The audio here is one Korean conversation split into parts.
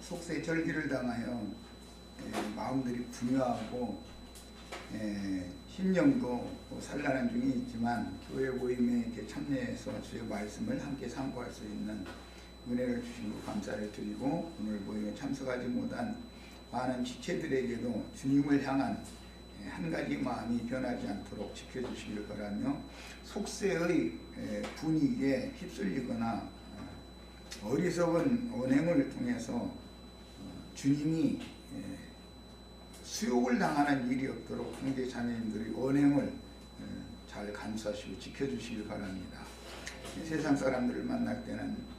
속세절기를 당하여 마음들이 분유하고 심령도 산란한 중에 있지만 교회 모임에 이렇게 참여해서 주의 말씀을 함께 상고할 수 있는 은혜를 주신 것 감사를 드리고, 오늘 모임에 참석하지 못한 많은 지체들에게도 주님을 향한 한 가지 마음이 변하지 않도록 지켜주시길 바라며, 속세의 분위기에 휩쓸리거나 어리석은 언행을 통해서 주님이 수욕을 당하는 일이 없도록 형제 자매님들의 언행을 잘 감수하시고 지켜주시길 바랍니다. 세상 사람들을 만날 때는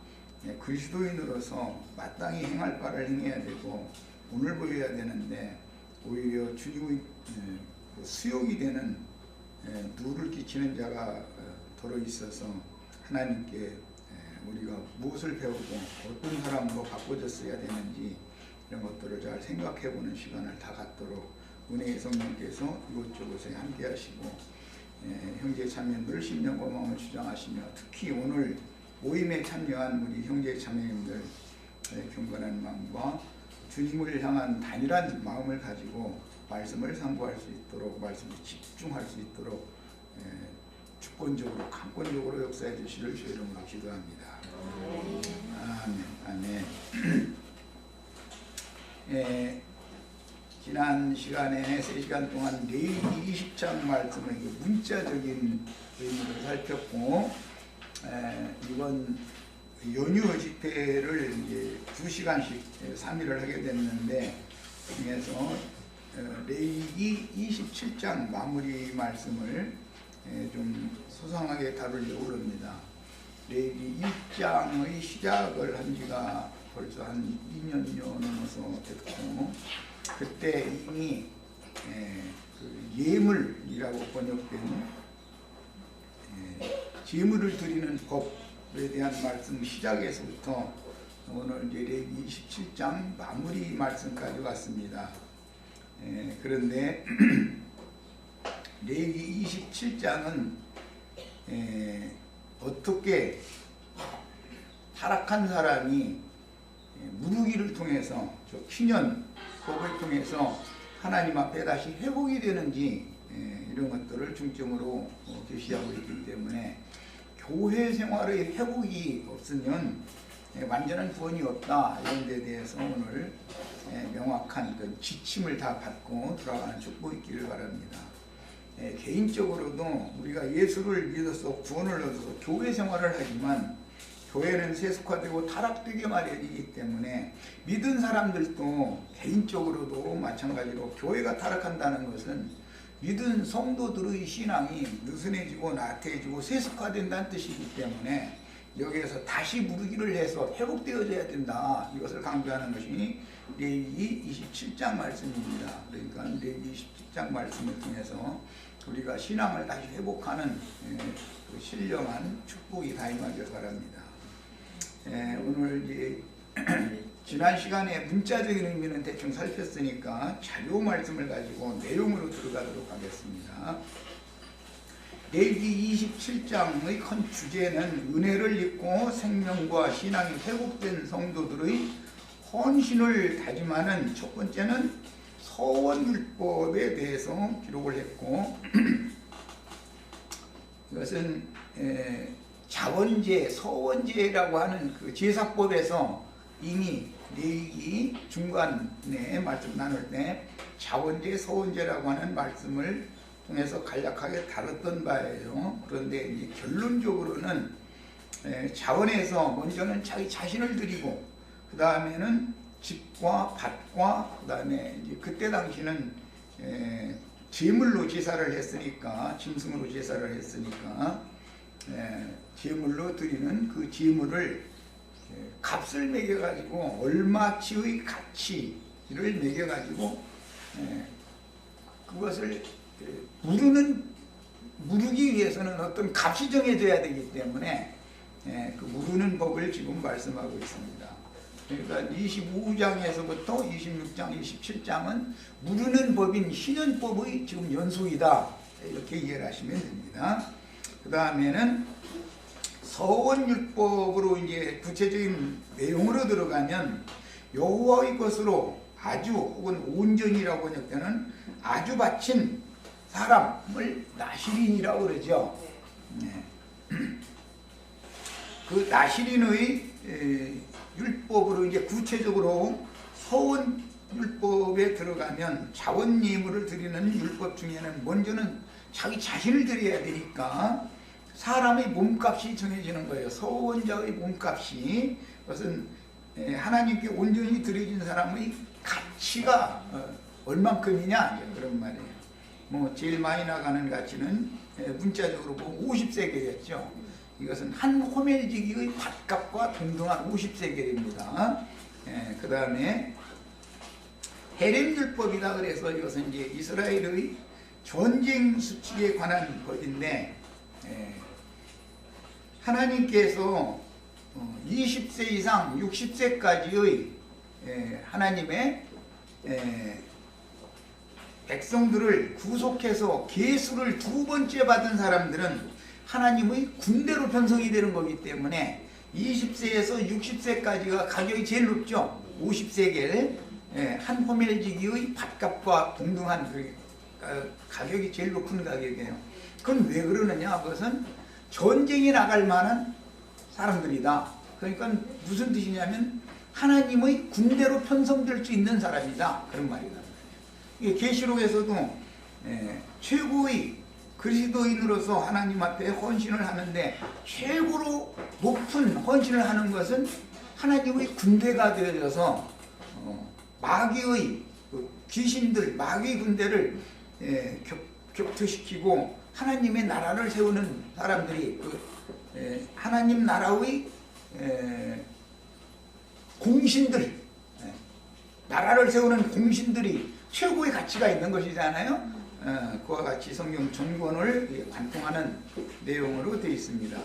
그리스도인으로서 마땅히 행할 바를 행해야 되고 본을 보여야 되는데, 오히려 주님의 수욕이 되는 누를 끼치는 자가 더러 있어서 하나님께 우리가 무엇을 배우고 어떤 사람으로 바꿔졌어야 되는지 이런 것들을 잘 생각해보는 시간을 다 갖도록 은혜의 성령께서 이곳저곳에 함께 하시고, 형제 자매님들 심령과 마음을 주장하시며, 특히 오늘 모임에 참여한 우리 형제 자매님들 경건한 마음과 주님을 향한 단일한 마음을 가지고 말씀을 상고할 수 있도록, 말씀에 집중할 수 있도록 주권적으로 강권적으로 역사해 주시를 주의 이름으로 기도합니다. 아멘. 지난 시간에 3시간 동안 레위기 20장 말씀의 문자적인 의미를 살폈고, 이번 연휴 집회를 이제 2시간씩 3일을 하게 됐는데, 중에서 레위기 27장 마무리 말씀을 좀 소상하게 다루려고 합니다. 레위기 1장의 시작을 한 지가 벌써 한 2년여 넘어서 됐고, 그때 이미 그 예물이라고 번역된 제물을 드리는 법에 대한 말씀 시작에서부터 오늘 이제 레위기 27장 마무리 말씀까지 왔습니다. 그런데 레위기 27장은 어떻게 타락한 사람이 무르기를 통해서, 저 희년법을 통해서 하나님 앞에 다시 회복이 되는지 이런 것들을 중점으로 계시하고 있기 때문에, 교회 생활의 회복이 없으면 완전한 구원이 없다, 이런 데 대해서 오늘 명확한 그 지침을 다 받고 돌아가는 축복이 있기를 바랍니다. 개인적으로도 우리가 예수를 믿어서 구원을 얻어서 교회 생활을 하지만, 교회는 세속화되고 타락되게 마련이기 때문에 믿은 사람들도 개인적으로도 마찬가지로 교회가 타락한다는 것은 믿은 성도들의 신앙이 느슨해지고 나태해지고 세속화된다는 뜻이기 때문에, 여기에서 다시 무르기를 해서 회복되어져야 된다, 이것을 강조하는 것이 레위기 27장 말씀입니다. 그러니까 레위기 27장 말씀을 통해서 우리가 신앙을 다시 회복하는 그 신령한 축복이 다 임하길 바랍니다. 오늘 이제 지난 시간에 문자적인 의미는 대충 살폈으니까 자료 말씀을 가지고 내용으로 들어가도록 하겠습니다. 레위기 27장의 큰 주제는 은혜를 입고 생명과 신앙이 회복된 성도들의 헌신을 다짐하는, 첫 번째는 서원율법에 대해서 기록을 했고, 이것은 자원제, 서원제라고 하는 그 제사법에서 이미 레위기 중간에 말씀 나눌 때 자원제, 서원제라고 하는 말씀을 통해서 간략하게 다뤘던 바예요. 그런데 이제 결론적으로는 자원에서 먼저는 자기 자신을 드리고, 그 다음에는 집과 밭과, 그 다음에 이제 그때 당시는 제물로 제사를 했으니까, 짐승으로 제사를 했으니까 제물로 드리는 그 제물을 값을 매겨가지고, 얼마치의 가치를 매겨가지고 그것을 무르기 위해서는 어떤 값이 정해져야 되기 때문에 그 무르는 법을 지금 말씀하고 있습니다. 그러니까 25장에서부터 26장, 27장은 무르는 법인 희년법의 지금 연속이다, 이렇게 이해를 하시면 됩니다. 그 다음에는 서원율법으로 이제 구체적인 내용으로 들어가면, 여호와의 것으로 아주 혹은 온전이라고 번역되는 아주 바친 사람을 나시린이라고 그러죠. 네. 그 나시린의 율법으로 이제 구체적으로 서원 율법에 들어가면 자원 예물을 드리는 율법 중에는 먼저는 자기 자신을 드려야 되니까 사람의 몸값이 정해지는 거예요. 서원자의 몸값이. 그것은 하나님께 온전히 드려진 사람의 가치가 얼만큼이냐 그런 말이에요. 뭐 제일 많이 나가는 가치는 문자적으로 보면 50세겔이었죠. 이것은 한 호멜지기의 밭값과 동등한 50세겔입니다. 그 다음에 헤렘율법이다 그래서 이것은 이제 이스라엘의 전쟁 수칙에 관한 법인데, 하나님께서 20세 이상 60세까지의 하나님의 백성들을 구속해서 계수를 두 번째 받은 사람들은 하나님의 군대로 편성이 되는 거기 때문에 20세에서 60세까지가 가격이 제일 높죠. 50세겔, 한 호멜지기의 밭값과 동등한 가격이 제일 높은 가격이에요. 그건 왜 그러느냐? 그것은 전쟁에 나갈 만한 사람들이다. 그러니까 무슨 뜻이냐면 하나님의 군대로 편성될 수 있는 사람이다. 그런 말이다. 이게 계시록에서도 최고의 그리스도인으로서 하나님 앞에 헌신을 하는데 최고로 높은 헌신을 하는 것은 하나님의 군대가 되어져서 마귀의 귀신들, 마귀의 군대를 격퇴시키고 하나님의 나라를 세우는 사람들이 하나님 나라의 공신들, 나라를 세우는 공신들이 최고의 가치가 있는 것이잖아요. 그와 같이 성경 전권을 관통하는 내용으로 되어 있습니다.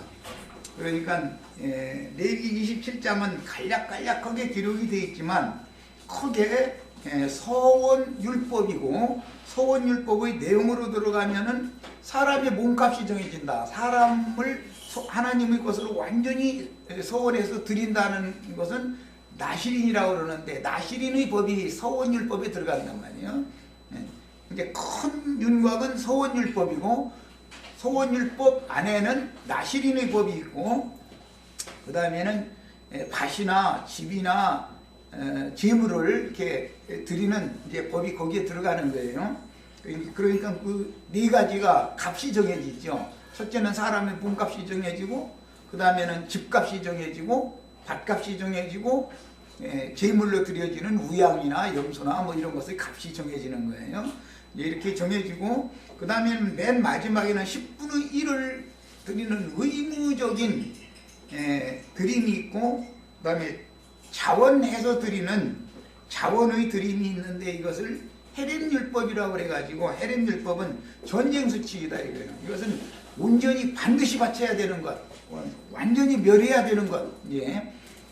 그러니까 레위기 27장은 간략간략하게 기록이 되어 있지만 크게 서원율법이고, 서원율법의 내용으로 들어가면은 사람의 몸값이 정해진다. 사람을 하나님의 것으로 완전히 서원해서 드린다는 것은 나시린이라고 그러는데, 나시린의 법이 서원율법에 들어간단 말이에요. 이제 큰 윤곽은 서원율법이고, 서원율법 안에는 나시린의 법이 있고, 그 다음에는 밭이나 집이나 재물을 이렇게 드리는 이제 법이 거기에 들어가는 거예요. 그러니까 그 네 가지가 값이 정해지죠. 첫째는 사람의 몸값이 정해지고, 그 다음에는 집값이 정해지고, 밭값이 정해지고, 재물로 드려지는 우양이나 염소나 뭐 이런 것의 값이 정해지는 거예요. 이렇게 정해지고, 그 다음에는 맨 마지막에는 10분의 1을 드리는 의무적인 드림이 있고, 그 다음에 자원해서 드리는 자원의 드림이 있는데, 이것을 헤렘율법이라고 그래가지고, 헤렘율법은 전쟁수칙이다 이거예요. 이것은 온전히 반드시 바쳐야 되는 것, 완전히 멸해야 되는 것,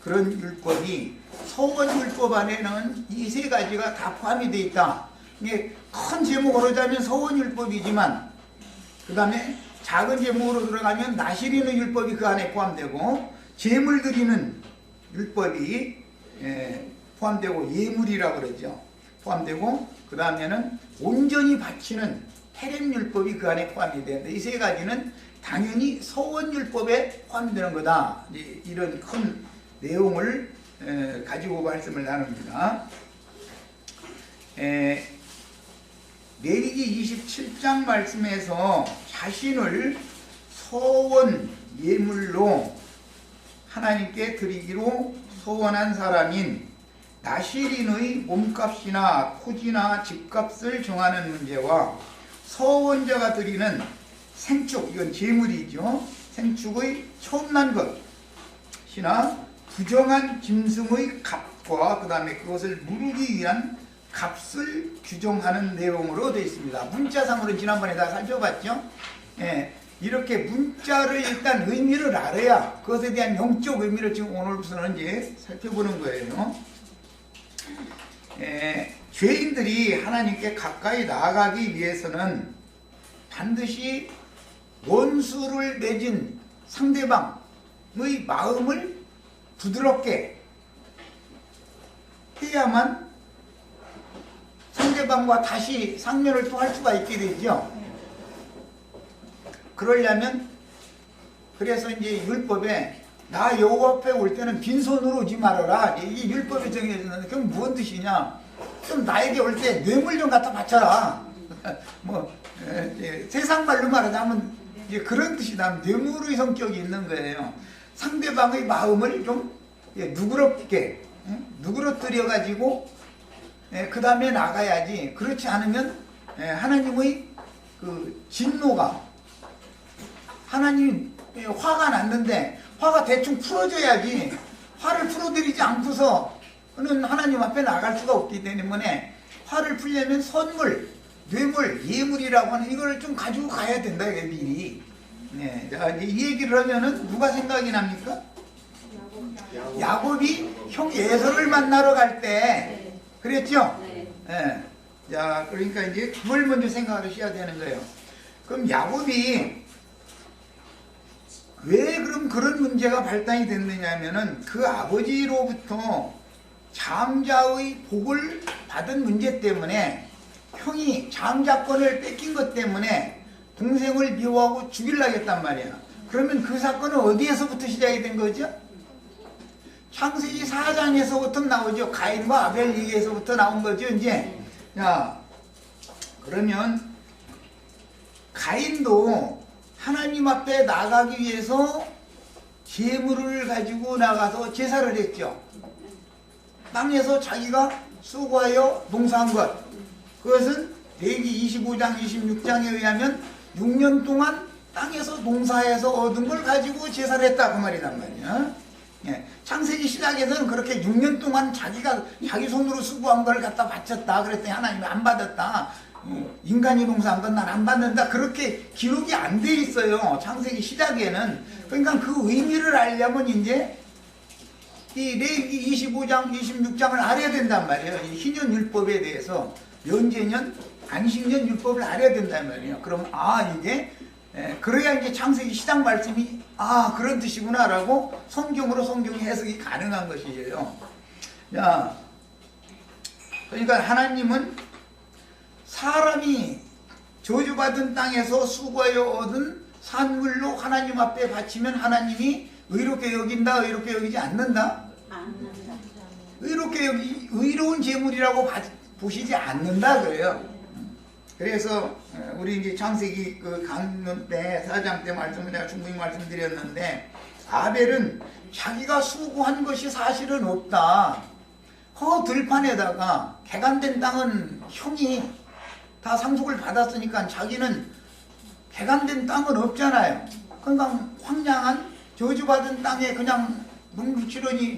그런 율법이 서원율법 안에는 이 세 가지가 다 포함이 되어 있다. 이게 큰 제목으로 자면 서원율법이지만, 그 다음에 작은 제목으로 들어가면 나시린의 율법이 그 안에 포함되고, 제물 드리는 율법이 포함되고, 예물이라고 그러죠. 포함되고, 그 다음에는 온전히 바치는 헤렘율법이 그 안에 포함이 되는데, 이 세 가지는 당연히 서원율법에 포함되는 거다. 이런 큰 내용을 가지고 말씀을 나눕니다. 레위기 27장 말씀에서 자신을 서원 예물로 하나님께 드리기로 소원한 사람인 나시린의 몸값이나 토지나 집값을 정하는 문제와 서원자가 드리는 생축, 이건 재물이죠. 생축의 처음 난 것이나 부정한 짐승의 값과 그 다음에 그것을 무르기 위한 값을 규정하는 내용으로 되어 있습니다. 문자상으로는 지난번에 다 살펴봤죠. 이렇게 문자를 일단 의미를 알아야 그것에 대한 영적 의미를 지금 오늘부터는 이제 살펴보는 거예요. 죄인들이 하나님께 가까이 나아가기 위해서는 반드시 원수를 맺은 상대방의 마음을 부드럽게 해야만 상대방과 다시 상면을 또 할 수가 있게 되죠. 그러려면 그래서 이제 율법에 나 여호와 앞에 올 때는 빈손으로 오지 말아라. 이 율법에 정해졌는데 그럼 무슨 뜻이냐? 좀 나에게 올 때 뇌물 좀 갖다 바쳐라. 뭐 세상 말로 말하자면 이제 그런 뜻이다. 뇌물의 성격이 있는 거예요. 상대방의 마음을 좀 누그럽게 누그러뜨려 가지고 그 다음에 나가야지. 그렇지 않으면 하나님의 그 진노가 하나님 화가 났는데 화가 대충 풀어져야지. 화를 풀어드리지 않고서는 하나님 앞에 나갈 수가 없기 때문에 화를 풀려면 선물, 뇌물, 예물이라고 하는 이걸 좀 가지고 가야 된다. 이게 미리. 자, 이 얘기를 하면은 누가 생각이 납니까? 야곱이 형 에서를 만나러 갈 때 그랬죠? 자, 그러니까 이제 그걸 먼저 생각을 하셔야 되는 거예요. 그럼 야곱이 왜 그럼 그런 문제가 발단이 됐느냐면은 그 아버지로부터 장자의 복을 받은 문제 때문에 형이 장자권을 뺏긴 것 때문에 동생을 미워하고 죽이려고 했단 말이야. 그러면 그 사건은 어디에서부터 시작이 된 거죠? 창세기 4장에서부터 나오죠. 가인과 아벨 얘기에서부터 나온 거죠. 이제 자, 그러면 가인도 하나님 앞에 나가기 위해서 재물을 가지고 나가서 제사를 했죠. 땅에서 자기가 수고하여 농사한 것. 그것은 레위기 25장 26장에 의하면 6년 동안 땅에서 농사해서 얻은 걸 가지고 제사를 했다 그 말이란 말이야. 창세기 시작에서는 그렇게 6년 동안 자기 손으로 수고한 걸 갖다 바쳤다. 그랬더니 하나님이 안 받았다. 인간이 농사한 건 난 안 받는다. 그렇게 기록이 안 돼 있어요. 창세기 시작에는. 그러니까 그 의미를 알려면 이제 이 레위기 25장, 26장을 알아야 된단 말이에요. 이 희년 율법에 대해서 면제년, 안식년 율법을 알아야 된단 말이에요. 그럼 이게 그래야 이제 창세기 시작 말씀이 그런 뜻이구나라고 성경이 해석이 가능한 것이에요. 자, 그러니까 하나님은 사람이 저주받은 땅에서 수고하여 얻은 산물로 하나님 앞에 바치면 하나님이 의롭게 여긴다, 의롭게 여기지 않는다? 의로운 재물이라고 보시지 않는다 그래요. 그래서 우리 이제 창세기 그 강론 때 4장 때 말씀을 내가 충분히 말씀드렸는데 아벨은 자기가 수고한 것이 사실은 없다. 들판에다가 개간된 땅은 형이 다 상속을 받았으니까 자기는 개간된 땅은 없잖아요. 그러니까 황량한 저주받은 땅에 그냥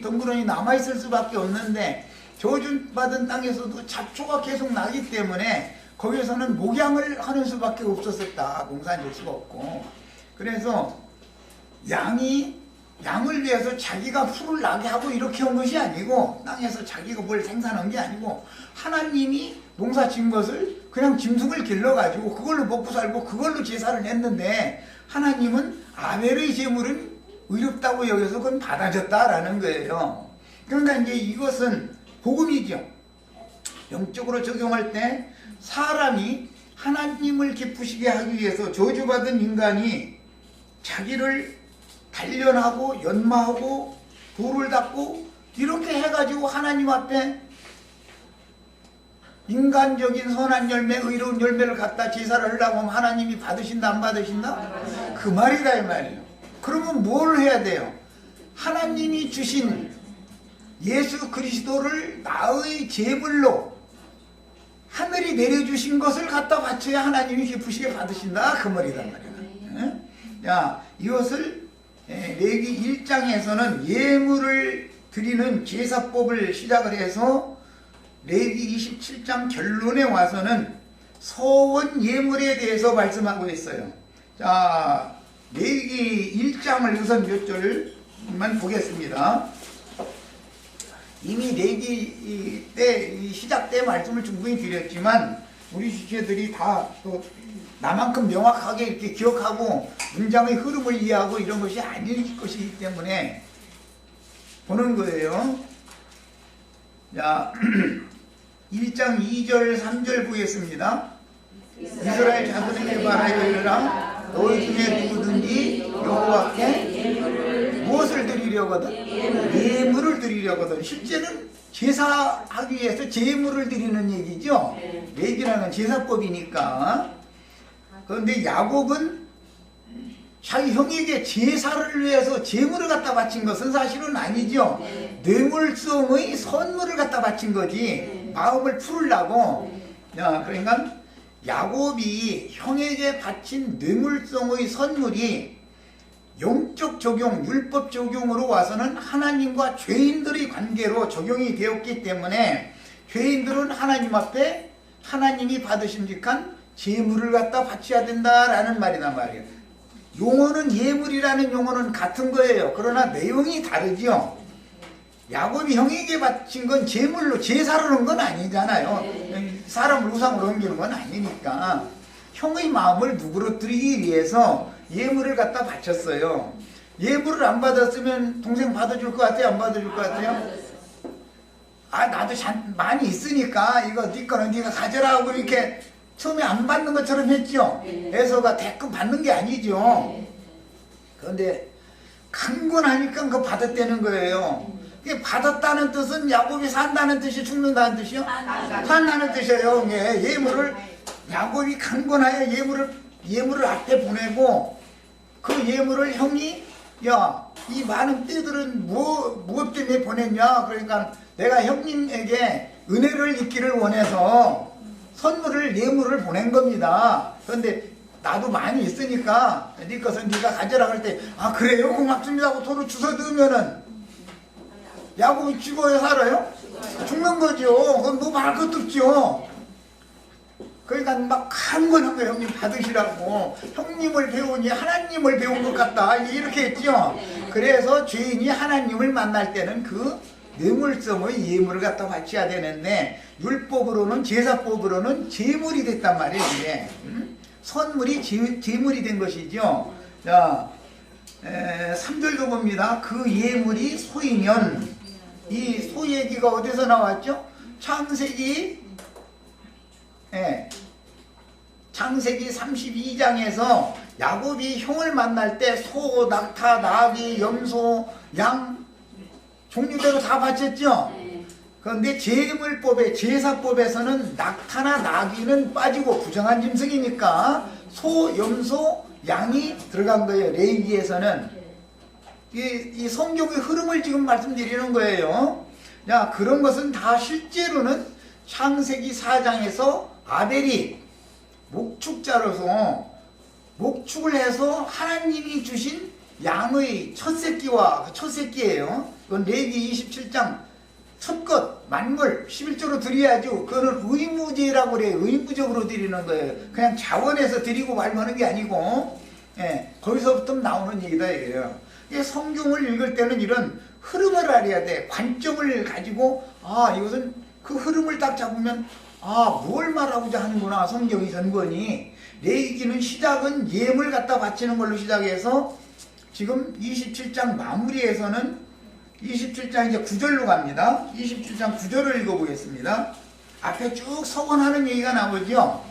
덩그러니 남아있을 수밖에 없는데 저주받은 땅에서도 잡초가 계속 나기 때문에 거기에서는 목양을 하는 수밖에 없었다. 공사할 수가 없고. 그래서 양을 위해서 자기가 풀을 나게 하고 이렇게 온 것이 아니고 땅에서 자기가 뭘 생산한 게 아니고 하나님이 농사 지은 것을 그냥 짐승을 길러가지고 그걸로 먹고 살고 그걸로 제사를 했는데 하나님은 아벨의 제물은 의롭다고 여겨서 그건 받아줬다라는 거예요. 그러니까 이제 이것은 복음이죠. 영적으로 적용할 때 사람이 하나님을 기쁘시게 하기 위해서 저주받은 인간이 자기를 단련하고 연마하고 돌을 닦고 이렇게 해가지고 하나님 앞에 인간적인 선한 열매, 의로운 열매를 갖다 제사를 하려고 하면 하나님이 받으신다 안 받으신다? 그 말이다 이 말이에요. 그러면 뭘 해야 돼요? 하나님이 주신 예수 그리스도를 나의 제물로 하늘이 내려주신 것을 갖다 바쳐야 하나님이 기쁘시게 받으신다 그 말이단 말이야. 자, 이것을 레위기 1장에서는 예물을 드리는 제사법을 시작을 해서 레위기 27장 결론에 와서는 서원 예물에 대해서 말씀하고 있어요. 자, 레위기 1장을 우선 몇 절만 보겠습니다. 이미 레위기 때 시작 때 말씀을 충분히 드렸지만 우리 지체들이 다 또 나만큼 명확하게 이렇게 기억하고 문장의 흐름을 이해하고 이런 것이 아닐 것이기 때문에 보는 거예요. 자, 1장 2절 3절 보겠습니다. 이스라엘 자손에게 말하여 이르라. 너희 중에 누구든지 여호와께 무엇을 드리려거든? 예물을 드리려거든. 실제는 제사하기 위해서 제물을 드리는 얘기죠. 레위기라는 제사법이니까. 그런데 야곱은 자기 형에게 제사를 위해서 제물을 갖다 바친 것은 사실은 아니죠. 뇌물성의 선물을 갖다 바친 거지. 마음을 풀으려고. 그러니까 야곱이 형에게 바친 뇌물성의 선물이 영적 적용, 율법 적용으로 와서는 하나님과 죄인들의 관계로 적용이 되었기 때문에 죄인들은 하나님 앞에 하나님이 받으심직한 제물을 갖다 바쳐야 된다라는 말이란 말이에요. 용어는 예물이라는 용어는 같은 거예요. 그러나 내용이 다르죠. 야곱이 형에게 바친 건 제물로 제사로 한 건 아니잖아요. 사람을 우상으로 옮기는 건 아니니까 형의 마음을 누그러뜨리기 위해서 예물을 갖다 바쳤어요. 예물을 안 받았으면 동생 받아줄 것 같아요? 안 받아줄 것 같아요? 아, 나도 많이 있으니까 이거 네 거는 네가 가져라 하고 이렇게 처음에 안 받는 것처럼 했죠. 에서가 대뜸 받는 게 아니죠. 그런데 강권하니까 그거 받았다는 거예요. 받았다는 뜻은 야곱이 산다는 뜻이 죽는다는 뜻이요? 산다는 뜻이에요. 예물을 야곱이 강권하여 예물을 앞에 보내고 그 예물을 형이 야, 이 많은 떼들은 무엇 때문에 보냈냐? 그러니까 내가 형님에게 은혜를 입기를 원해서 선물을 예물을 보낸 겁니다. 그런데 나도 많이 있으니까 네 것은 네가 가져라 그럴 때 아 그래요? 고맙습니다 하고 돈을 주워 넣으면은 야곱이 죽어요 살아요? 죽는 거죠. 그럼 뭐 말할 것도 없죠. 그러니까 막 강권한 거예요. 형님 받으시라고. 형님을 배우니 하나님을 배운 것 같다 이렇게 했죠. 그래서 죄인이 하나님을 만날 때는 그 뇌물성의 예물을 갖다 바쳐야 되는데 율법으로는 제사법으로는 제물이 됐단 말이에요. 이게. 선물이 제물이 된 것이죠. 자, 3절도 봅니다. 그 예물이 소이면 이 소 얘기가 어디서 나왔죠? 창세기 32장에서 야곱이 형을 만날 때 소, 낙타, 나귀, 염소, 양 종류대로 다 바쳤죠. 그런데 제물법에 제사법에서는 낙타나 나귀는 빠지고 부정한 짐승이니까 소, 염소, 양이 들어간 거예요. 레위기에서는 이 성경의 흐름을 지금 말씀드리는 거예요. 자, 그런 것은 다 실제로는 창세기 4장에서 아벨이 목축자로서 목축을 해서 하나님이 주신 양의 첫 새끼예요. 그건 레위기 27장 첫것 만물 11조로 드려야죠. 그거는 의무제라고 그래요. 의무적으로 드리는 거예요. 그냥 자원해서 드리고 말하는 게 아니고 거기서부터 나오는 얘기다 이거예요. 성경을 읽을 때는 이런 흐름을 알아야 돼. 관점을 가지고 이것은 그 흐름을 딱 잡으면 뭘 말하고자 하는구나. 성경이 전권이. 레위기는 시작은 예물 갖다 바치는 걸로 시작해서 지금 27장 마무리에서는 27장 이제 9절로 갑니다. 27장 9절을 읽어보겠습니다. 앞에 쭉 서원하는 얘기가 나오죠.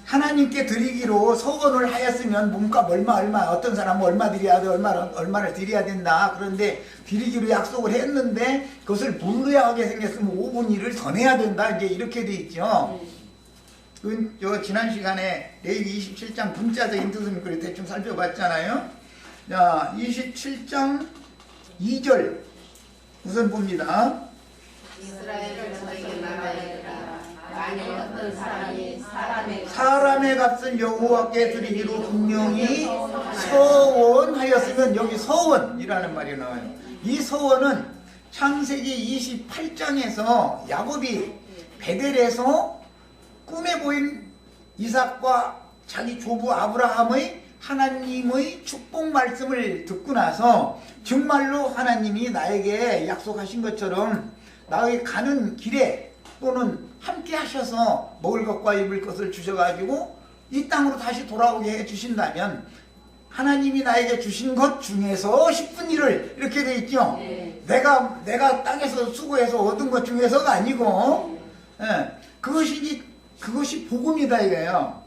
하나님께 드리기로 서원을 하였으면 몸값 얼마 어떤 사람은 얼마 드려야 돼 얼마를 드려야 된다. 그런데 드리기로 약속을 했는데 그것을 무리하게 생겼으면 5분 일을 더 내야 된다. 이제 이렇게 돼 있죠. 지난 시간에 레위기 27장 문자적인 뜻은 그래 대충 살펴봤잖아요. 자, 27장 2절 우선 봅니다. 이스라엘을 저에게 말하여라. 만일 어떤 사람이 사람의 값을 여호와께 드리기로 분명히 서원하였으면 여기 서원이라는 말이 나와요. 이 서원은 창세기 28장에서 야곱이 베델에서 꿈에 보인 이삭과 자기 조부 아브라함의 하나님의 축복 말씀을 듣고 나서 정말로 하나님이 나에게 약속하신 것처럼 나의 가는 길에 또는 함께 하셔서 먹을 것과 입을 것을 주셔가지고 이 땅으로 다시 돌아오게 해주신다면 하나님이 나에게 주신 것 중에서 10분 1을 이렇게 돼 있죠. 내가 땅에서 수고해서 얻은 것 중에서가 아니고, 예, 그것이 복음이다 이거예요.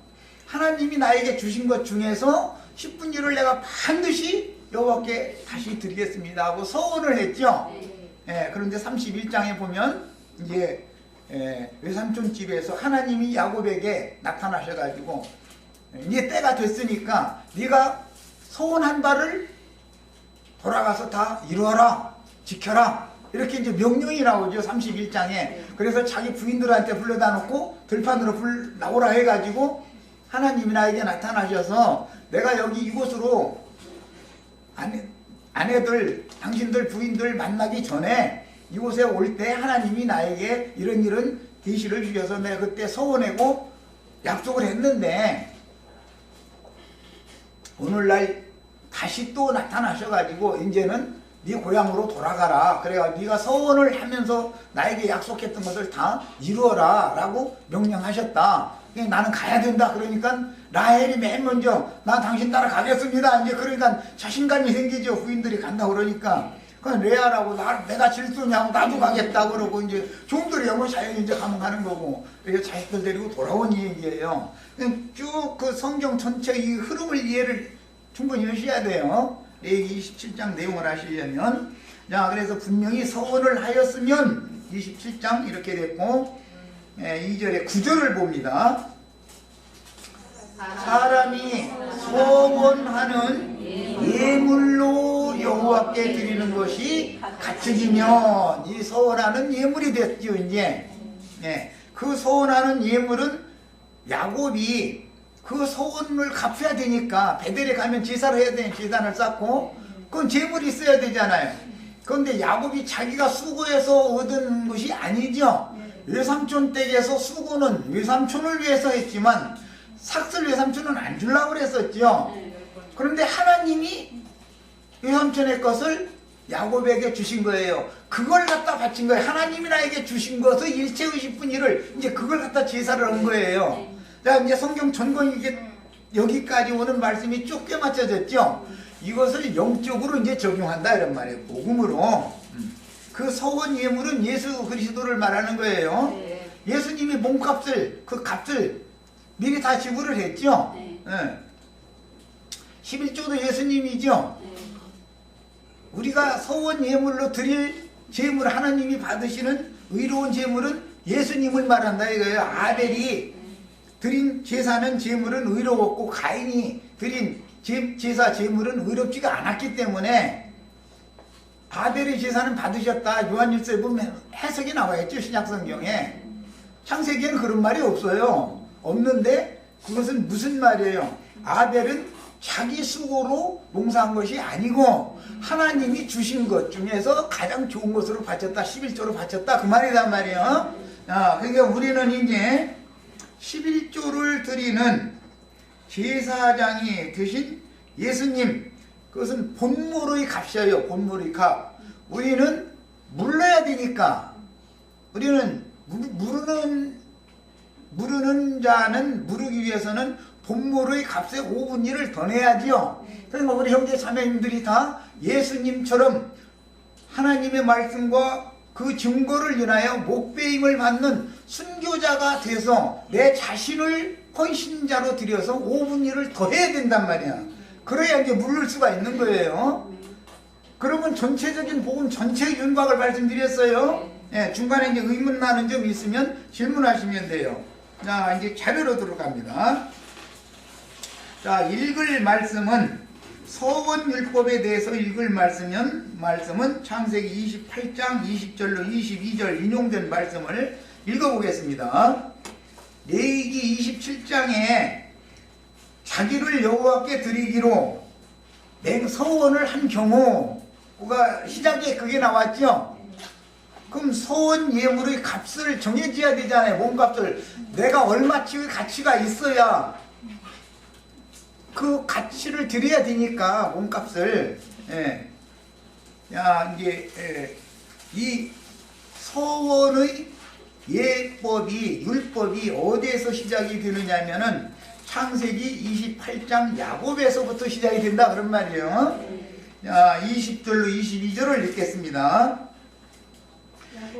하나님이 나에게 주신 것 중에서 10분 1을 내가 반드시 여호와께 다시 드리겠습니다 하고 서원을 했죠. 예, 그런데 31장에 보면 이제 외삼촌 집에서 하나님이 야곱에게 나타나셔가지고 이제 때가 됐으니까 네가 서원한 바를 돌아가서 다 이루어라, 지켜라, 이렇게 이제 명령이 나오죠. 31장에. 그래서 자기 부인들한테 불러다 놓고 들판으로 나오라 해가지고 하나님이 나에게 나타나셔서 내가 여기 이곳으로 아내들, 당신들 부인들 만나기 전에 이곳에 올 때 하나님이 나에게 이런 계시를 주셔서 내가 그때 서원하고 약속을 했는데 오늘날 다시 또 나타나셔가지고 이제는 네 고향으로 돌아가라. 그래가 네가 서원을 하면서 나에게 약속했던 것을 다 이루어라 라고 명령하셨다. 나는 가야 된다. 그러니까 라헬이 맨 먼저 나 당신 따라 가겠습니다. 이제 그러니까 자신감이 생기죠. 부인들이 간다 그러니까. 그럼 레아라고 내가 질투냐고 나도 가겠다 그러고 이제 종들이 영어 자연히 이제 가면 가는 거고 이렇게 자식들 데리고 돌아온 얘기예요. 쭉 그 성경 전체 이 흐름을 이해를 충분히 하셔야 돼요. 레위기 27장 내용을 하시려면. 자, 그래서 분명히 서원을 하였으면 27장 이렇게 됐고 2절에 9절을 봅니다. 사람이 서원하는 예물로 여호와께 드리는 것이 가축이면 이 서원하는 예물이 됐죠. 이제 그 서원하는 예물은 야곱이 그 서원을 갚아야 되니까 베델에 가면 제사를 해야 되는 제단을 쌓고 그건 제물이 있어야 되잖아요. 그런데 야곱이 자기가 수고해서 얻은 것이 아니죠. 외삼촌 댁에서 수고는 외삼촌을 위해서 했지만 삭슬 외삼촌은 안 주려고 그랬었죠. 그런데 하나님이 외삼촌의 것을 야곱에게 주신 거예요. 그걸 갖다 바친 거예요. 하나님이 나에게 주신 것을 일체의 10분 1을 이제 그걸 갖다 제사를 한 거예요. 자, 이제 성경 전공이 이게 여기까지 오는 말씀이 쭉 꽤 맞춰졌죠. 이것을 영적으로 이제 적용한다 이런 말이에요. 복음으로. 그 서원 예물은 예수 그리스도를 말하는 거예요. 예수님이 몸값을 그 값을 미리 다 지불을 했죠. 11조도 예수님이죠. 우리가 서원 예물로 드릴 제물, 하나님이 받으시는 의로운 제물은 예수님을 말한다 이거예요. 아벨이 드린 제사는 제물은 의로웠고 가인이 드린 제사 제물은 의롭지가 않았기 때문에 아벨의 제사는 받으셨다. 요한일서에 보면 해석이 나와 있죠. 신약성경에. 창세기에는 그런 말이 없어요. 없는데 그것은 무슨 말이에요? 아벨은 자기 수고로 농사한 것이 아니고 하나님이 주신 것 중에서 가장 좋은 것으로 바쳤다. 11조로 바쳤다. 그 말이란 말이에요. 그러니까 우리는 이제 11조를 드리는 제사장이 되신 예수님, 그것은 본물의 값이에요. 본물의 값. 우리는 물러야 되니까 우리는 무르는 자는 무르기 위해서는 본물의 값에 5분 1을 더 내야지요. 그러니까 우리 형제 자매님들이 다 예수님처럼 하나님의 말씀과 그 증거를 인하여 목배임을 받는 순교자가 돼서 내 자신을 헌신자로 드려서 5분 1을 더 해야 된단 말이야. 그래야 이제 물을 수가 있는 거예요. 그러면 전체적인 복음 전체의 윤곽을 말씀드렸어요. 중간에 이제 의문 나는 점 있으면 질문하시면 돼요. 자, 이제 자료로 들어갑니다. 자, 읽을 말씀은 서원율법에 대해서 읽을 말씀은 창세기 28장 20절로 22절 인용된 말씀을 읽어보겠습니다. 레위기 27장에 자기를 여호와께 드리기로 서원을 한 경우가 시작에 그게 나왔죠. 그럼 서원 예물의 값을 정해줘야 되잖아요. 몸값을. 내가 얼마치의 가치가 있어야 그 가치를 드려야 되니까 몸값을. 야, 이제 이 서원의 예법이 율법이 어디에서 시작이 되느냐면은 창세기 28장 야곱에서부터 시작이 된다 그런 말이에요. 자, 20절로 22절을 읽겠습니다.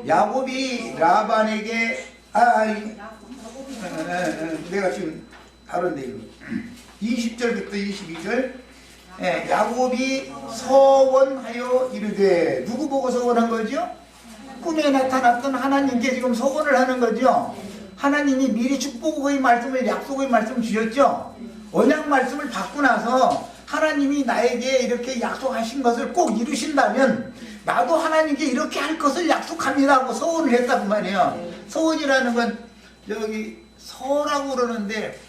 야곱이 라반에게 내가 지금 다른데 이거 20절부터 22절. 야곱이 서원하여 이르되, 누구 보고 서원한 거죠? 꿈에 나타났던 하나님께 지금 서원을 하는 거죠. 하나님이 미리 축복의 말씀을, 약속의 말씀을 주셨죠. 언약 말씀을 받고 나서 하나님이 나에게 이렇게 약속하신 것을 꼭 이루신다면 나도 하나님께 이렇게 할 것을 약속합니다 하고 서원을 했다고 말이에요. 서원이라는 건 여기 서라고 그러는데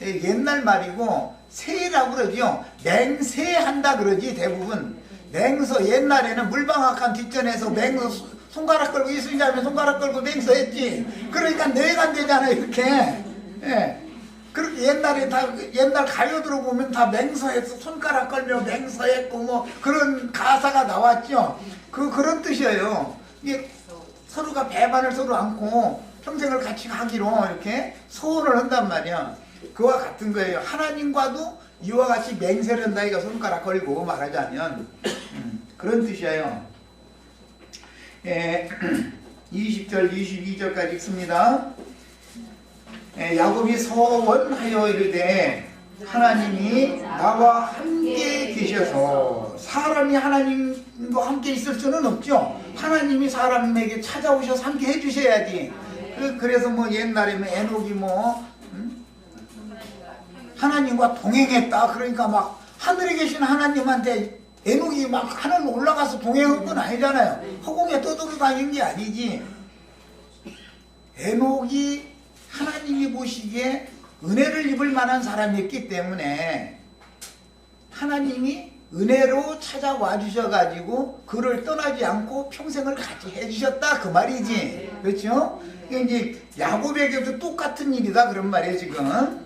옛날 말이고, 세라고 그러죠. 맹세한다 그러지 대부분. 맹서, 옛날에는 물방학한 뒷전에서 맹서 손가락 걸고 있으냐면 손가락 걸고 맹서했지. 그러니까 뇌가 안 되잖아 이렇게. 그렇게 옛날에 다, 옛날 가요 들어보면 다 맹서해서 손가락 걸며 맹서했고 뭐 그런 가사가 나왔죠. 그런 뜻이에요. 이게 서로가 배반을 서로 안고 평생을 같이 가기로 이렇게 소원을 한단 말이야. 그와 같은 거예요. 하나님과도 이와 같이 맹세를 한다. 이거 손가락 걸고 말하자면 그런 뜻이에요. 20절 22절까지 읽습니다. 야곱이 서원하여 이르되, 하나님이 나와 함께 계셔서, 사람이 하나님과 함께 있을 수는 없죠. 하나님이 사람에게 찾아오셔서 함께 해주셔야지. 그래서 뭐 옛날에 에녹이 하나님과 동행했다. 그러니까 막 하늘에 계신 하나님한테 에녹이 막 하늘 올라가서 동행한 건 아니잖아요. 허공에 떠돌아다니는 게 아니지. 에녹이 하나님이 보시기에 은혜를 입을 만한 사람이었기 때문에 하나님이 은혜로 찾아와 주셔가지고 그를 떠나지 않고 평생을 같이 해주셨다 그 말이지. 그렇죠? 이제 야곱에게도 똑같은 일이다 그런 말이에요 지금.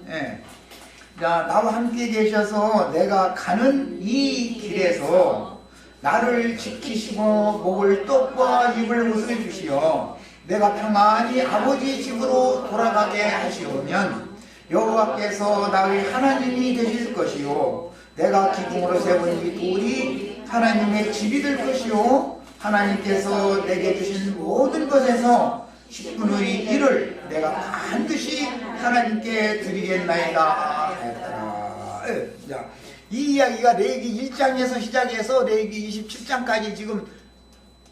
자, 나와 함께 계셔서 내가 가는 이 길에서 나를 지키시고 목을 떡과 입을 옷을 주시어 내가 평안히 아버지 집으로 돌아가게 하시오면 여호와께서 나의 하나님이 되실 것이요 내가 기둥으로 세운 이 돌이 하나님의 집이 될 것이요 하나님께서 내게 주신 모든 것에서 10분의 1을 내가 반드시 하나님께 드리겠나이다 하였더라. 자, 이 이야기가 레위기 1장에서 시작해서 레위기 27장까지 지금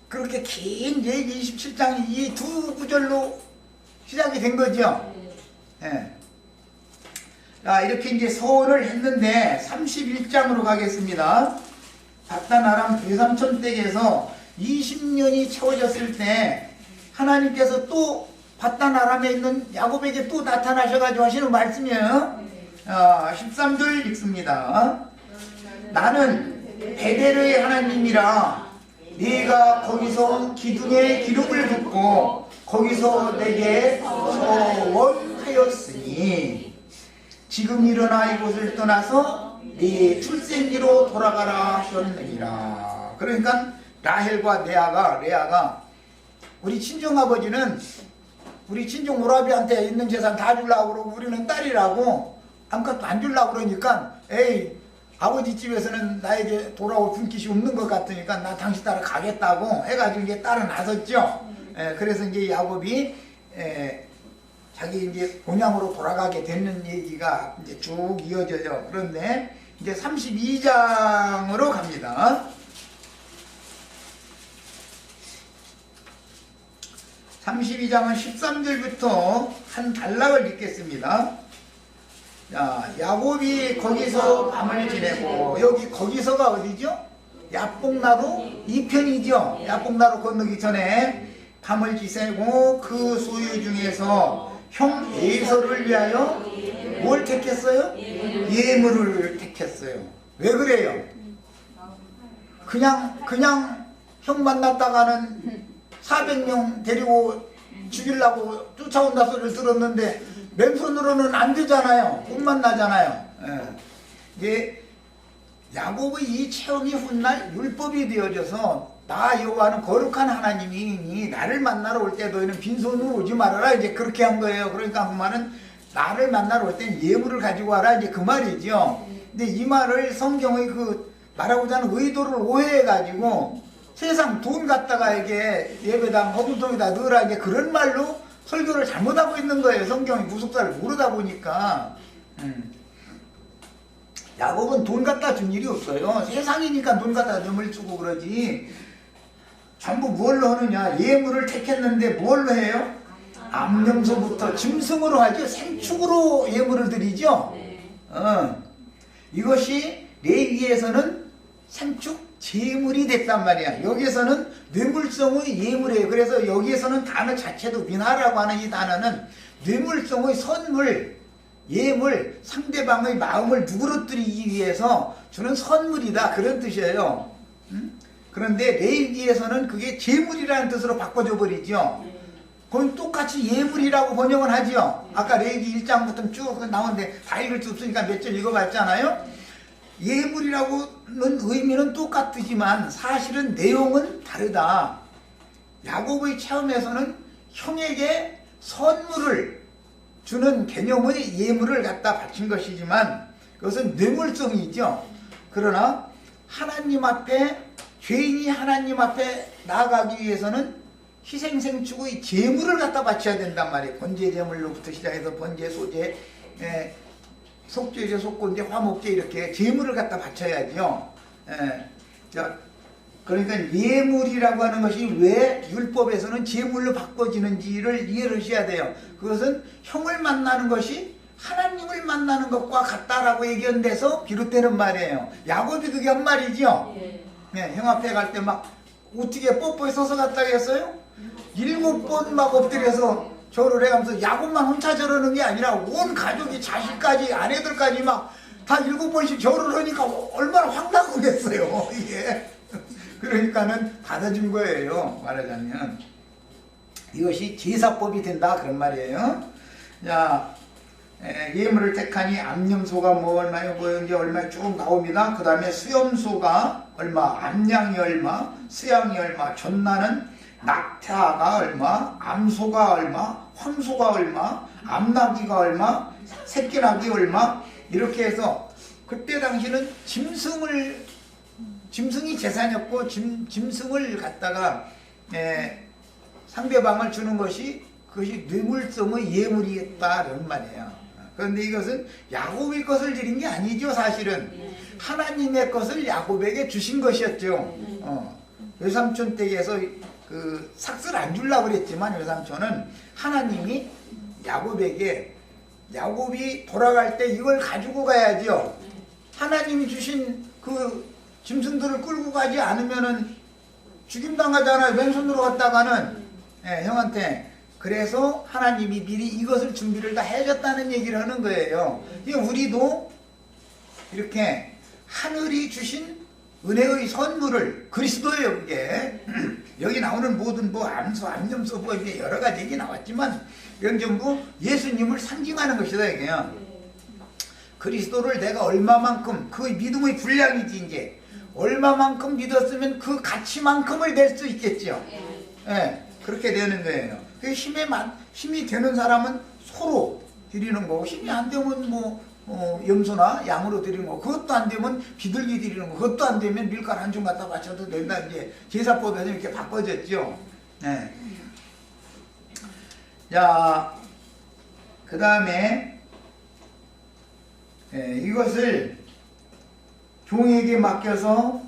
그렇게 긴 레위기 27장이 이 두 구절로 시작이 된 거죠. 자, 이렇게 이제 서원을 했는데 31장으로 가겠습니다. 바단 아람 대삼촌 댁에서 20년이 채워졌을 때 하나님께서 또 바단 아람에 있는 야곱에게 또 나타나셔가지고 하시는 말씀이에요. 13절 읽습니다. 나는 베델의 하나님이라 네가 거기서 기둥의 기록을 듣고 거기서 내게 서원하였으니 지금 일어나 이곳을 떠나서 네 출생지로 돌아가라 하셨느니라. 그러니까 라헬과 레아가 우리 친정아버지는 우리 친정 오라비한테 있는 재산 다 주려고 그러고 우리는 딸이라고 아무것도 안 주려고 그러니까 에이 아버지 집에서는 나에게 돌아올 분깃이 없는 것 같으니까 나 당신 따라 가겠다고 해가지고 이제 따라 나섰죠. 그래서 이제 야곱이 자기 이제 본향으로 돌아가게 되는 얘기가 이제 쭉 이어져요. 그런데 이제 32장으로 갑니다. 32장은 13절부터 한 단락을 읽겠습니다. 자, 야곱이 거기서 밤을 지내고, 여기 거기서가 어디죠? 야복나루 2편이죠. 야복나루 건너기 전에 밤을 지새고 그 소유 중에서 형 에서를 위하여 뭘 택했어요? 예물을 택했어요. 왜 그래요? 그냥 형 만났다가는 400명 데리고 죽이려고 쫓아온다 소리를 들었는데 맨손으로는 안 되잖아요. 못 만나잖아요. 이게 야곱의 이 체험이 훗날 율법이 되어져서 나 여호와는 거룩한 하나님이니 나를 만나러 올 때 너희는 빈손으로 오지 말아라 이제 그렇게 한 거예요. 그러니까 그 말은 나를 만나러 올 땐 예물을 가지고 와라 이제 그 말이죠. 근데 이 말을 성경의 그 말하고자 하는 의도를 오해해가지고 세상 돈 갖다가 이게 예배당 허구통에다 넣으라 이게 그런 말로 설교를 잘못하고 있는 거예요. 성경이 구속사를 모르다 보니까. 야곱은 돈 갖다 준 일이 없어요. 세상이니까 돈 갖다 넘을 주고 그러지. 전부 뭘로 하느냐? 예물을 택했는데 뭘로 해요? 암염소부터 짐승으로 하죠. 생축으로 예물을 드리죠. 이것이 레위기에서는 생축 제물이 됐단 말이야. 여기에서는 뇌물성의 예물이에요. 그래서 여기에서는 단어 자체도 미나라고 하는 이 단어는 뇌물성의 선물, 예물, 상대방의 마음을 누그러뜨리기 위해서 주는 선물이다, 그런 뜻이에요. 그런데 레위기에서는 그게 제물이라는 뜻으로 바꿔줘 버리죠. 그건 똑같이 예물이라고 번역을 하죠. 아까 레위기 1장부터 쭉 나오는데 다 읽을 수 없으니까 몇 절 읽어봤잖아요. 예물이라고는 의미는 똑같지만 사실은 내용은 다르다. 야곱의 체험에서는 형에게 선물을 주는 개념의 예물을 갖다 바친 것이지만 그것은 뇌물성이죠. 그러나 하나님 앞에, 죄인이 하나님 앞에 나아가기 위해서는 희생생축의 제물을 갖다 바쳐야 된단 말이에요. 번제제물로부터 시작해서 번제, 소제, 속죄제, 속건제, 화목제 이렇게 제물을 갖다 바쳐야죠. 자, 그러니까 예물이라고 하는 것이 왜 율법에서는 제물로 바꿔지는지를 이해를 하셔야 돼요. 그것은 형을 만나는 것이 하나님을 만나는 것과 같다라고 얘기한 데서 비롯되는 말이에요. 야곱이 그게 한 말이죠. 네, 형 앞에 갈 때 막 어떻게 뽀뽀에 서서 갔다고 했어요? 7번 막 엎드려서 절을 해가면서 야곱만 혼자 저러는 게 아니라 온 가족이, 자식까지, 아내들까지 막 다 7번씩 절을 하니까 얼마나 황당하겠어요, 이게. 그러니까는 받아준 거예요, 말하자면. 이것이 제사법이 된다, 그런 말이에요. 자, 예물을 택하니 암염소가 뭐 얼마요, 뭐 이게 얼마 쭉 나옵니다. 그 다음에 수염소가 얼마, 암양이 얼마, 수양이 얼마, 전나는 낙타가 얼마, 암소가 얼마, 황소가 얼마, 암나귀가 얼마, 새끼나귀 얼마, 이렇게 해서 그때 당시는 짐승이 재산이었고 짐승을 갖다가 상대방을 주는 것이 그것이 뇌물성의 예물이었다는 말이에요. 그런데 이것은 야곱의 것을 드린 게 아니죠. 사실은 하나님의 것을 야곱에게 주신 것이었죠. 외삼촌 댁에서 그 삭슬 안 주려고 그랬지만 외삼촌은 하나님이 야곱이 돌아갈 때 이걸 가지고 가야죠. 하나님이 주신 그 짐승들을 끌고 가지 않으면은 죽임당하잖아요. 왼손으로 갔다가는 형한테. 그래서 하나님이 미리 이것을 준비를 다 해줬다는 얘기를 하는 거예요. 우리도 이렇게 하늘이 주신 은혜의 선물을, 그리스도예요, 그게. 여기 나오는 모든 뭐 암소, 암염소 뭐 이게 여러 가지 얘기 나왔지만 이건 전부 예수님을 상징하는 것이다, 이게요. 그리스도를 내가 얼마만큼, 그 믿음의 분량이지, 이제. 얼마만큼 믿었으면 그 가치만큼을 낼 수 있겠죠. 그렇게 되는 거예요. 그 힘이 되는 사람은 소로 드리는 거고, 힘이 안 되면 뭐, 염소나 양으로 드리는 거, 그것도 안 되면 비둘기 드리는 거, 그것도 안 되면 밀가루 한 줌 갖다 바쳐도 된다. 이제 제사법에서 이렇게 바꿔졌죠. 자, 그 다음에 이것을 종에게 맡겨서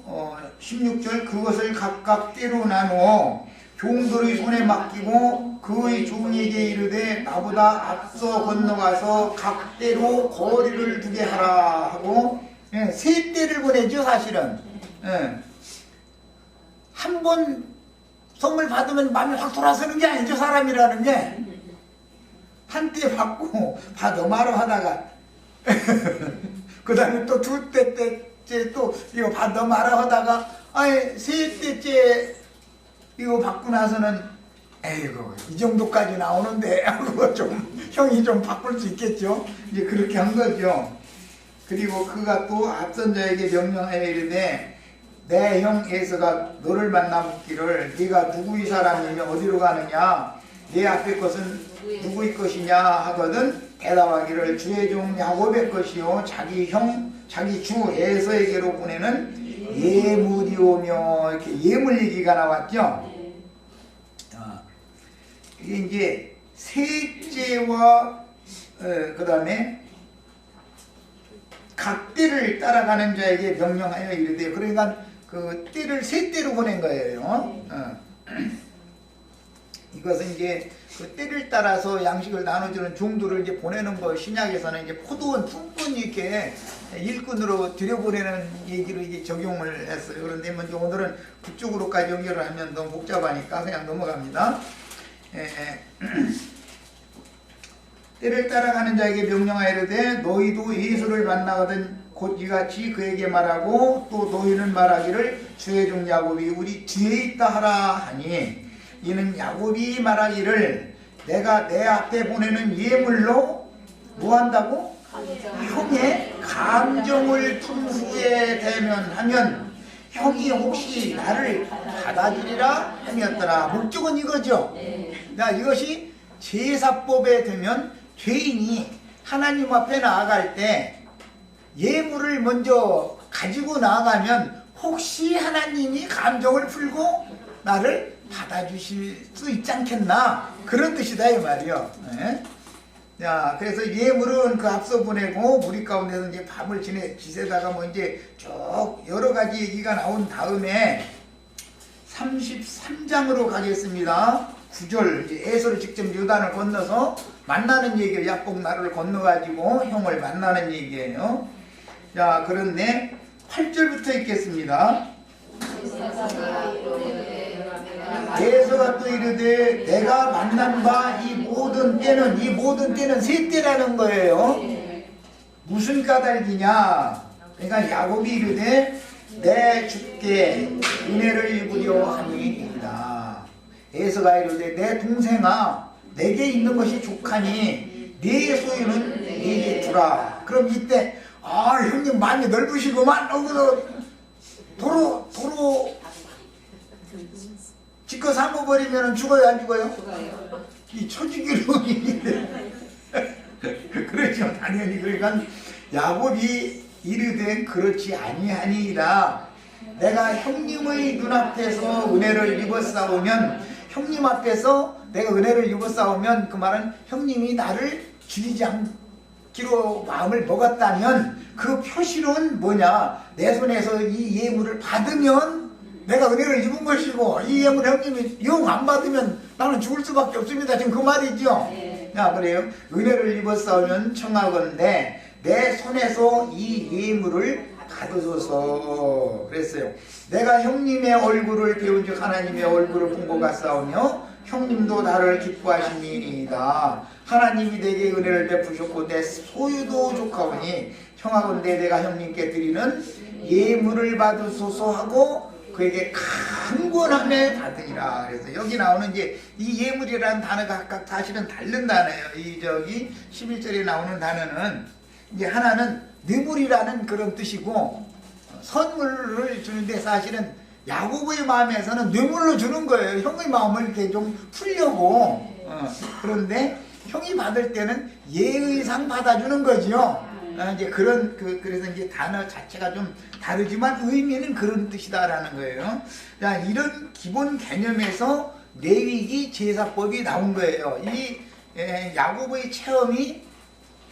16절 그것을 각각 때로 나누어 종들의 손에 맡기고 그의 종에게 이르되 나보다 앞서 건너가서 각 때로 거리를 두게 하라 하고 세 때를 보내죠. 사실은 한 번 선물 받으면 마음이 확 돌아서는 게 아니죠. 사람이라는 게 한 때 받고 받아마로 하다가 그 다음에 또 두 때째 또 이거 받아마라 하다가 세 때째 이거 받고 나서는 에이구 이 정도까지 나오는데 그거 좀 형이 좀 바꿀 수 있겠죠. 이제 그렇게 한 거죠. 그리고 그가 또 앞선 자에게 명령하여 이르되 내 형 에서가 너를 만나 묻기를 네가 누구의 사람이며 어디로 가느냐, 내 앞에 것은 누구의 것이냐 하거든 대답하기를 주의 종 야곱의 것이요 자기 형 자기 주 에서에게로 보내는 예물이 오며 이렇게 예물 얘기가 나왔죠. 이게 이제 셋째와 그 다음에 각 때를 따라가는 자에게 명령하여 이르되, 그러니까 그 때를 세 때로 보낸 거예요. 이것은 이제 그 때를 따라서 양식을 나눠주는 종들을 이제 보내는 거, 신약에서는 이제 포도원 품꾼 이렇게 일꾼으로 들여보내는 얘기로 이게 적용을 했어요. 그런데 먼저 오늘은 그쪽으로까지 연결을 하면 너무 복잡하니까 그냥 넘어갑니다. 때를 따라가는 자에게 명령하여 이르되 너희도 예수를 만나거든 곧 이같이 그에게 말하고 또 너희는 말하기를 주의 종 야곱이 우리 뒤에 있다 하라 하니, 이는 야곱이 말하기를 내가 내 앞에 보내는 예물로 뭐한다고? 형의 감정을 품 후에 대면하면 형이 혹시 나를 받아주리라 함이었더라. 목적은 이거죠. 이것이 제사법에 되면 죄인이 하나님 앞에 나아갈 때 예물을 먼저 가지고 나아가면 혹시 하나님이 감정을 풀고 나를 받아주실 수 있지 않겠나, 그런 뜻이다 이 말이요. 자, 그래서 예물은 그 앞서 보내고 무리 가운데서 이제 밤을 지새다가 뭐 이제 쭉 여러 가지 얘기가 나온 다음에 33장으로 가겠습니다. 9절, 이제 에서를 직접 요단을 건너서 만나는 얘기예요. 야복 나루를 건너가지고 형을 만나는 얘기예요. 자, 그런데 8절부터 읽겠습니다. 에서가 또 이르되 내가 만난 바 이 모든 때는 세 때라는 거예요. 무슨 까닭이냐? 그러니까 야곱이 이르되 내 주께 은혜를 입으려 함이니이다. 에서가 이르되 내 동생아 내게 있는 것이 족하니 네 소유는 네게 주라. 그럼 이때 형님 많이 넓으시구만. 도로 지껏 삼어버리면 죽어요 안 죽어요? 죽어요. 이 초지기론인데 그렇죠 당연히. 그러니까 야곱이 이르되 그렇지 아니하니이다. 내가 형님의 눈앞에서 은혜를 입었사오면, 형님 앞에서 내가 은혜를 입었사오면 그 말은 형님이 나를 죽이지 않기로 마음을 먹었다면 그 표시로는 뭐냐? 내 손에서 이 예물을 받으면 내가 은혜를 입은 것이고, 이 예물 형님이 영 안 받으면 나는 죽을 수밖에 없습니다. 지금 그 말이죠. 야, 그래요. 은혜를 입었사오면 청하건대 내 손에서 이 예물을 받으소서 그랬어요. 내가 형님의 얼굴을 배운즉 하나님의 얼굴을 본 것 같사오며 형님도 나를 기뻐하시니이다. 하나님이 내게 은혜를 베푸셨고 내 소유도 족하오니 청하건대 내가 형님께 드리는 예물을 받으소서 하고 그에게 강권함에 받으니라. 그래서 여기 나오는 이제 이 예물이라는 단어가 각각 사실은 다른 단어예요. 이 11절에 나오는 단어는 이제 하나는 뇌물이라는 그런 뜻이고, 선물을 주는데 사실은 야곱의 마음에서는 뇌물로 주는 거예요. 형의 마음을 이렇게 좀 풀려고. 그런데 형이 받을 때는 예의상 받아주는 거죠. 이제 그래서 이제 단어 자체가 좀 다르지만 의미는 그런 뜻이다라는 거예요. 자, 이런 기본 개념에서 레위기 제사법이 나온 거예요. 이 야곱의 체험이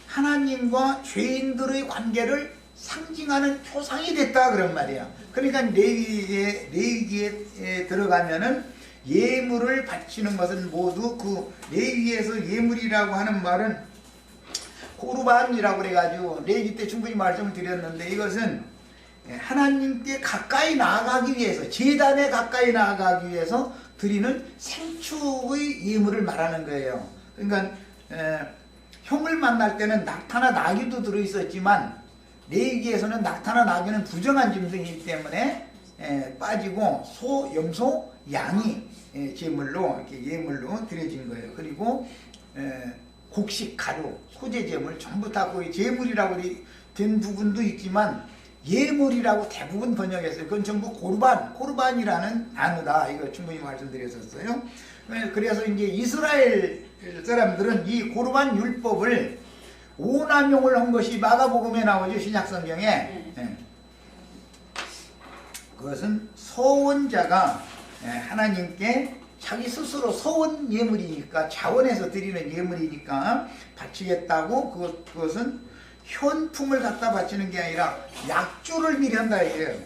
하나님과 죄인들의 관계를 상징하는 표상이 됐다 그런 말이야. 그러니까 레위기에 들어가면은 예물을 바치는 것은 모두 그 레위기에서 예물이라고 하는 말은 고르반이라고 그래가지고 레위기 때 충분히 말씀을 드렸는데, 이것은 하나님께 가까이 나아가기 위해서, 제단에 가까이 나아가기 위해서 드리는 생축의 예물을 말하는 거예요. 그러니까 형을 만날 때는 낙타나 나귀도 들어있었지만 레위기에서는 낙타나 나귀는 부정한 짐승이기 때문에 빠지고 소, 염소, 양이 제물로 이렇게 예물로 드려진 거예요. 그리고 곡식, 가루, 소재재물 전부 다 거의 제물이라고 된 부분도 있지만 예물이라고 대부분 번역했어요. 그건 전부 고르반이라는 단어다. 이거 충분히 말씀드렸었어요. 그래서 이제 이스라엘 사람들은 이 고르반 율법을 오남용을 한 것이 마가복음에 나오죠. 신약성경에. 그것은 소원자가 하나님께 자기 스스로 소원 예물이니까 자원해서 드리는 예물이니까 바치겠다고 그것은 현품을 갖다 바치는 게 아니라 약조를 미리 한다 이거예요.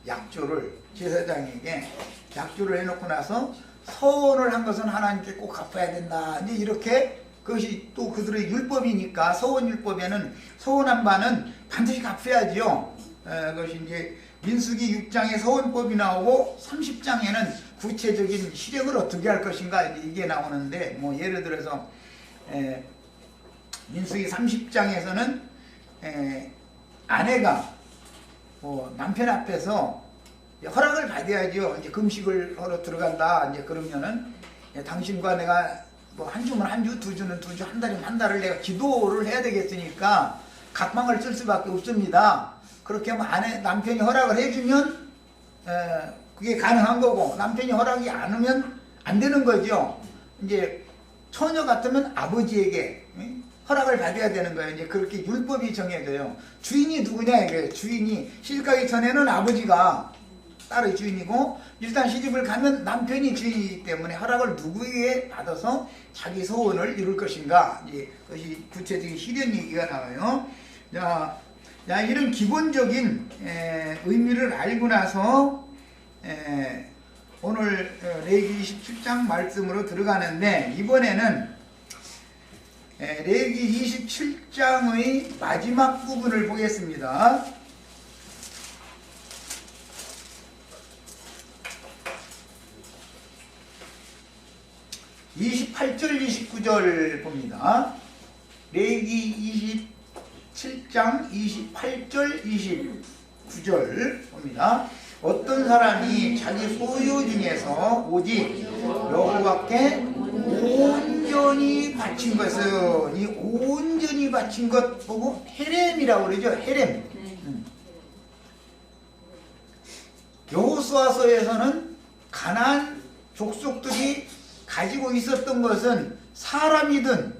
약조를 제사장에게 약조를 해놓고 나서 서원을 한 것은 하나님께 꼭 갚아야 된다. 이제 이렇게 그것이 또 그들의 율법이니까 서원율법에는 서원한 바는 반드시 갚아야지요. 그것이 이제 민수기 6장에 서원법이 나오고 30장에는 구체적인 실행을 어떻게 할 것인가 이게 나오는데 뭐 예를 들어서 민수기 30장에서는 아내가 남편 앞에서 허락을 받아야죠. 이제 금식을 하러 들어간다. 이제 그러면은 당신과 내가 뭐 한 주면 한 주, 두 주는 두 주, 한 달이면 한 달을 내가 기도를 해야 되겠으니까 각방을 쓸 수밖에 없습니다. 그렇게 하면 남편이 허락을 해주면 그게 가능한 거고 남편이 허락이 안 하면 안 되는 거죠. 이제 처녀 같으면 아버지에게 허락을 받아야 되는 거예요. 이제 그렇게 율법이 정해져요. 주인이 누구냐 이거예요. 주인이 시집가기 전에는 아버지가 딸의 주인이고 일단 시집을 가면 남편이 주인이기 때문에 허락을 누구에게 받아서 자기 소원을 이룰 것인가 이제 그것이 구체적인 실현 얘기가 나와요. 자, 이런 기본적인 의미를 알고 나서 오늘 레위기 27장 말씀으로 들어가는데 이번에는 레위기 27장의 마지막 부분을 보겠습니다. 28절 29절 봅니다. 레위기 27장 28절 29절 봅니다. 어떤 사람이 자기 소유 중에서 오직 여호와께 온전히 바친 것은 이 온전히 바친 것 보고 헤렘이라고 그러죠. 헤렘. 여호수아서에서는 가나안 족속들이 가지고 있었던 것은 사람이든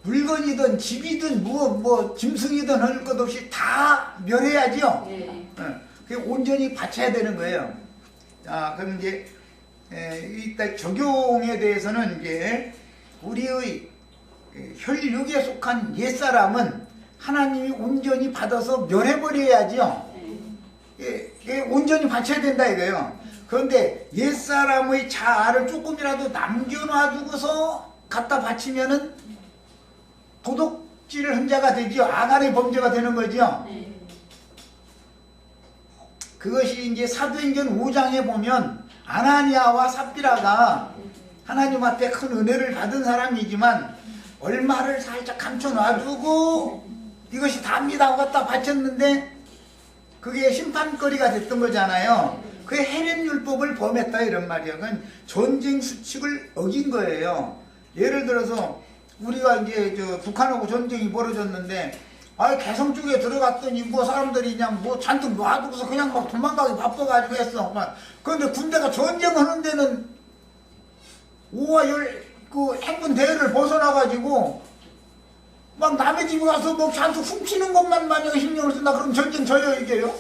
물건이든 집이든 뭐 짐승이든 할 것 없이 다 멸해야죠. 그게 온전히 바쳐야 되는 거예요. 그럼 이제 이따 적용에 대해서는 이제 우리의 혈육에 속한 옛사람은 하나님이 온전히 받아서 멸해버려야죠. 온전히 바쳐야 된다 이거예요. 그런데 옛사람의 자아를 조금이라도 남겨놔두고서 갖다 바치면은 도둑질 한 자가 되죠. 아간의 범죄가 되는 거죠. 그것이 이제 사도행전 5장에 보면 아나니아와 삽비라가 하나님 앞에 큰 은혜를 받은 사람이지만 얼마를 살짝 감춰놔두고 이것이 답니다 하고 갖다 바쳤는데 그게 심판거리가 됐던 거잖아요. 그 헤렘율법을 범했다 이런 말이에요. 그건 전쟁 수칙을 어긴 거예요. 예를 들어서 우리가 이제 북한하고 전쟁이 벌어졌는데 개성 쪽에 들어갔더니 뭐 사람들이 그냥 뭐 잔뜩 놔두고서 그냥 막 도망가기 바빠가지고 했어. 그런데 군대가 전쟁하는 데는 5와 10 그 행군 대회를 벗어나가지고 막 남의 집에 가서 뭐 잔뜩 훔치는 것만 만약에 신경을 쓴다 그러면 전쟁 져요 이게요.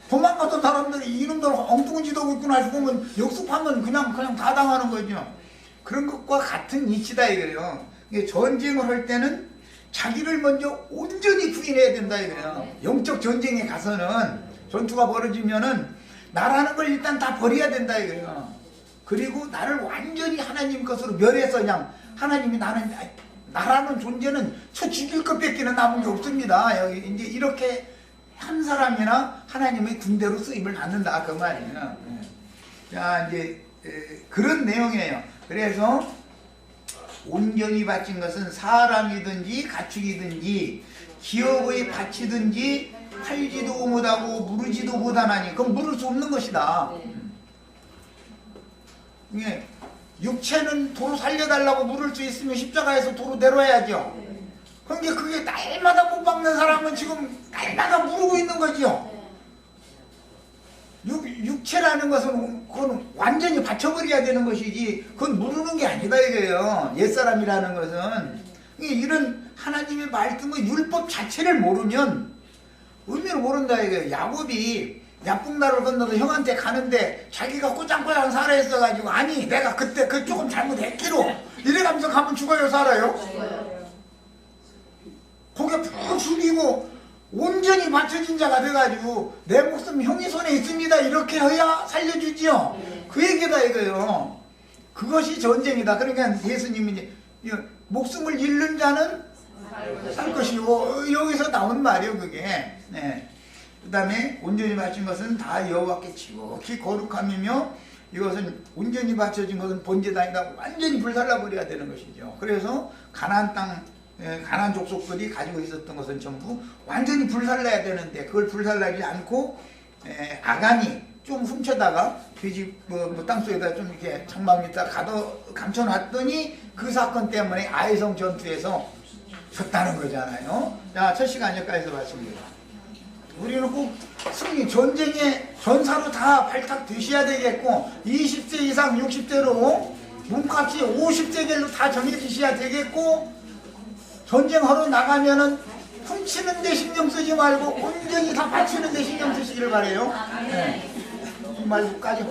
도망갔던 사람들이 이놈들 엉뚱한 짓 하고 있구나 싶으면 역습하면 그냥 다 당하는 거죠. 그런 것과 같은 이치다 이거예요. 전쟁을 할 때는 자기를 먼저 온전히 부인해야 된다 이거예요. 영적 전쟁에 가서는 전투가 벌어지면은 나라는 걸 일단 다 버려야 된다 이거예요. 그리고 나를 완전히 하나님 것으로 멸해서 그냥 하나님이 나라는 존재는 쳐 죽일 것밖에는 남은 게 없습니다. 여기 이제 이렇게 한 사람이나 하나님의 군대로 쓰임을 받는다 그 말이에요. 자 이제 그런 내용이에요. 그래서 온전히 바친 것은 사람이든지 가축이든지 기업의 바치든지 팔지도 못하고 무르지도 못하나니 그건 물을 수 없는 것이다. 육체는 도로 살려달라고 물을 수 있으면 십자가에서 도로 내려야죠. 그런데 그게 날마다 못 박는 사람은 지금 날마다 무르고 있는 거지요. 육체라는 것은 그건 완전히 받쳐버려야 되는 것이지 그건 무르는 게 아니다 이거예요. 옛사람이라는 것은 이런 하나님의 말씀의 율법 자체를 모르면 의미를 모른다 이거예요. 야곱이 야풍나를 건너서 형한테 가는데 자기가 꼬장꼬장 살아 있어가지고 아니 내가 그때 그 조금 잘못했기로 이래가면서 가면 죽어요 살아요? 고개 푹 숙이고 온전히 받쳐진 자가 돼가지고 내 목숨 형의 손에 있습니다 이렇게 해야 살려주지요. 그 얘기다 이거요. 그것이 전쟁이다. 그러니까 예수님이 목숨을 잃는 자는 살 것이고 여기서 나온 말이에요 그게. 네. 그 다음에 온전히 바친 것은 다 여호와께 지극히 거룩함이며 이것은 온전히 바쳐진 것은 번제다 아니다 완전히 불살라버려야 되는 것이죠. 그래서 가나안 땅 가나안 족속들이 가지고 있었던 것은 전부 완전히 불살라야 되는데 그걸 불살라지 않고 아간이 좀 훔쳐다가 돼지 땅속에다 좀 이렇게 장막 밑에다 감춰놨더니 그 사건 때문에 아이성 전투에서 졌다는 거잖아요. 자, 첫 시간 여기까지서 봤습니다. 우리는 꼭 승리, 전쟁의 전사로 다 발탁되셔야 되겠고 20세 이상 60대로 몸값이 50세겔로 다 정해지셔야 되겠고 전쟁하러 나가면은 훔치는 데 신경 쓰지 말고 온전히 다 바치는 데 신경 쓰시기를 바래요. 네. 이 말까지